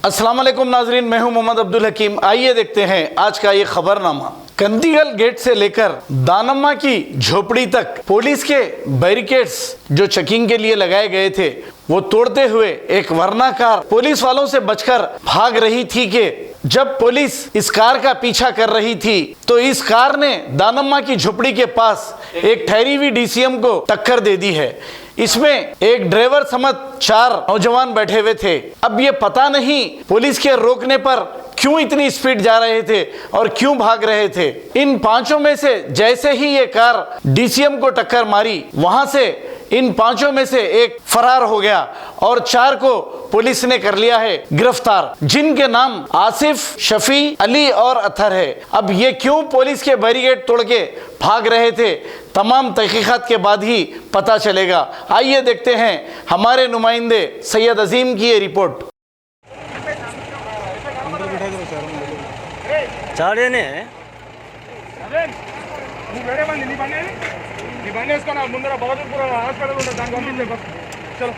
अस्सलाम वालेकुम नाजरीन, मैं हूं मोहम्मद अब्दुल हकीम। आइए देखते हैं आज का ये खबरनामा। कंदीगल गेट से लेकर दानम्मा की झोपड़ी तक पुलिस के बैरिकेड्स जो चेकिंग के लिए लगाए गए थे वो तोड़ते हुए एक वरना कार पुलिस वालों से बचकर भाग रही थी कि जब पुलिस इस कार का पीछा कर रही थी तो इस कार ने दानम्मा की झोपड़ी के पास एक ठहरी हुई डीसीएम को टक्कर दे दी है। इसमें एक ड्राइवर समेत 4 नौजवान बैठे हुए थे। अब ये पता नहीं पुलिस के रोकने पर क्यों इतनी स्पीड जा रहे थे और क्यों भाग रहे थे। इन 5 में से जैसे ही ये कार डीसीएम को टक्कर मारी, वहां से इन 5 में से एक फरार हो गया और 4 को पुलिस ने कर लिया है गिरफ्तार, जिनके नाम आसिफ, शफी, अली और अतहर है। अब ये क्यों पुलिस के बैरिकेड तोड़ के भाग रहे थे, तमाम तहकीकात के बाद ही पता चलेगा। आइए देखते हैं हमारे नुमाइंदे सैयद अजीम की ये रिपोर्ट। చాడేనే నువ్వు వేరే బండి నీ బండి వేసుకొని ముందర బహదూర్పూర్ హాస్పిటల్ ఉంటుంది, దానికి పంపించే చలో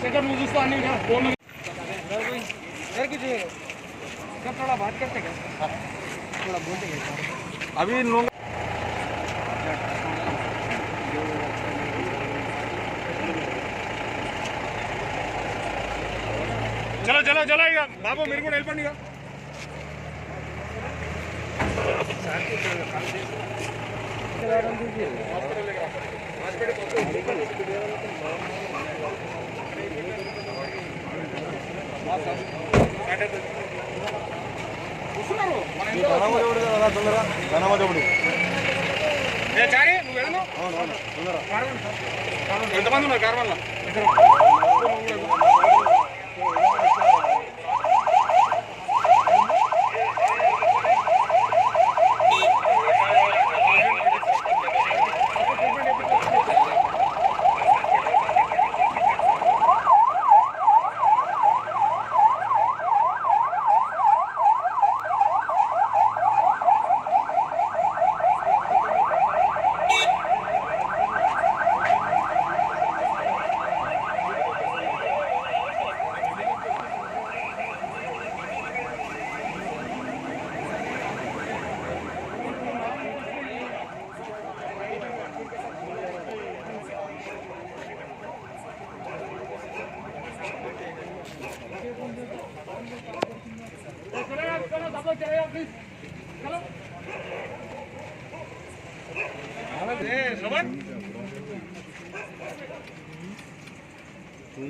सेकंड में दोस्तों आने का फोन इधर की सब थोड़ा बात करते क्या, थोड़ा बोलते क्या अभी लोग चलो चलो चलो बाबू मेरे को हेल्प करनी का చారి నువ్వు వెళ్ళు ఎంతమంది ఉన్నారు కార్ వల్ల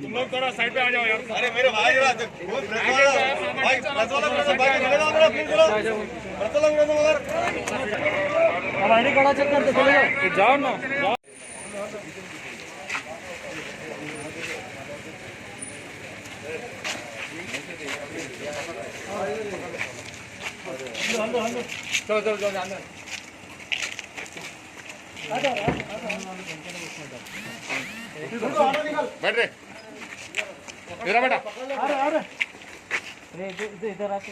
तुम लोग थोड़ा साइड पे आ जाओ यार। अरे मेरे भाई आईडी कार्ड चेक करते चले जाओ ना जाओ। चलो चलो चलो अंदर बैठ रे मेरा बेटा। अरे इधर आके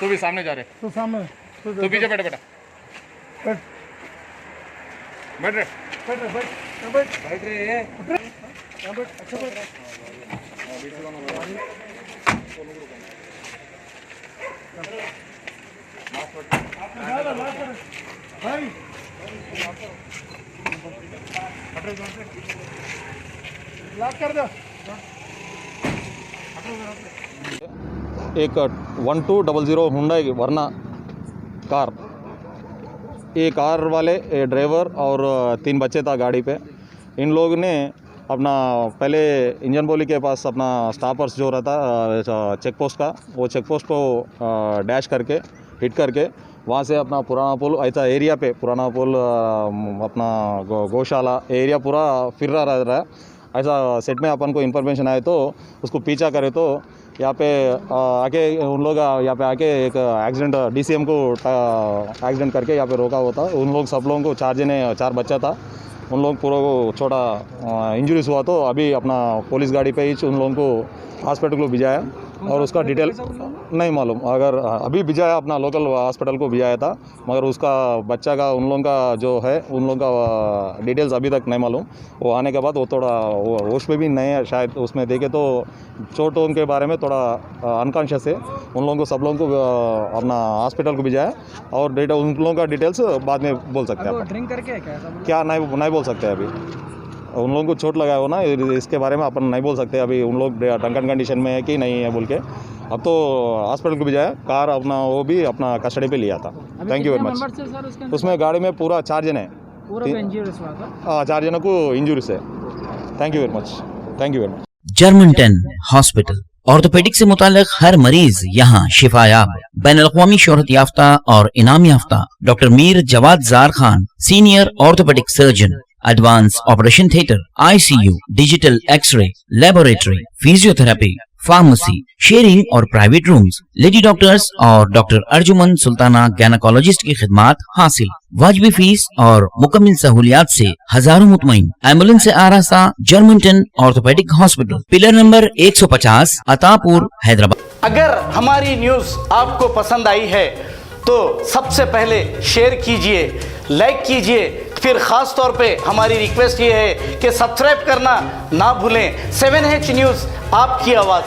तू भी सामने जा रहे, तो सामने तू पीछे बैठ बेटा, बैठ रे बैठ रे अच्छा बैठ भाई लॉक कर दो। एक 1200 हुंडई वरना कार, ये कार वाले ड्राइवर और 3 बच्चे था गाड़ी पे। इन लोग ने अपना पहले इंजन बोली के पास अपना स्टॉपर्स जो रहता चेक पोस्ट का, वो चेक पोस्ट को डैश करके हिट करके वहाँ से अपना पुराना पुल ऐसा एरिया पे पुराना पुल अपना गौशाला एरिया पूरा फिर रहा है। ऐसा सेट में अपन को इन्फॉर्मेशन आए तो उसको पीछा करे तो यहाँ पे आके उन लोग यहाँ पे आके एक एक्सीडेंट डीसीएम को एक्सीडेंट करके यहाँ पे रोका हुआ था। उन लोग सब लोगों को 4 बच्चा था, उन लोग पूरा को छोटा इंजरीज हुआ तो अभी अपना पुलिस गाड़ी पे ही उन लोगों को हॉस्पिटल को भिजाया। और उसका डिटेल नहीं मालूम। अगर अभी भिजाया अपना लोकल हॉस्पिटल को भिजाया था, मगर उसका बच्चा का उन लोगों का जो है उन लोगों का डिटेल्स अभी तक नहीं मालूम। वो आने के बाद वो थोड़ा होश में भी नहीं है शायद, उसमें देखे तो चोटों के बारे में थोड़ा अनकॉन्शियस है। उन लोगों को सब लोगों को अपना हॉस्पिटल को भिजाया और डेटा उन लोगों का डिटेल्स बाद में बोल सकते हैं। ड्रिंक करके है क्या ऐसा? क्या नहीं बोल सकते अभी। उन लोगों को चोट लगाया हो ना, इसके बारे में अपन नहीं बोल सकते अभी उन लोग ड्रंकन कंडीशन में है कि नहीं है बोल के। अब तो हॉस्पिटल को भी जाया, कार अपना वो भी अपना कस्टडी पे लिया था। Thank you very much. उसमें गाड़ी में पूरा 4 जन है, पूरा इंजरीज हुआ था। हाँ 4 जनों को इंजरीज है। Thank you very much, thank you very much. Germanton hospital orthopaedic से मुतालिक हर मरीज यहाँ शिफायाब। बैनुल-अक़वामी शोहरत याफ्ता और इनाम याफ्ता doctor Mir Jawad Jar Khan, senior orthopaedic surgeon, advance operation theatre, ICU, digital x-ray, laboratory, physiotherapy, pharmacy, sharing और प्राइवेट रूम्स, लेडी डॉक्टर्स और डॉक्टर अर्जुमन सुल्ताना गैनकोलॉजिस्ट की खिदमात हासिल। वाजिबी फीस और मुकम्मल सहूलियात से हजारों मुतमईन। एम्बुलेंस से आरास्ता Germantown orthopaedic hospital, pillar number 150, Attapur, Hyderabad. अगर हमारी न्यूज़ आपको पसंद आई है तो सबसे पहले शेयर कीजिए, लाइक कीजिए, फिर ख़ास तौर पे हमारी रिक्वेस्ट ये है कि सब्सक्राइब करना ना भूलें। 7H न्यूज़, आपकी आवाज़।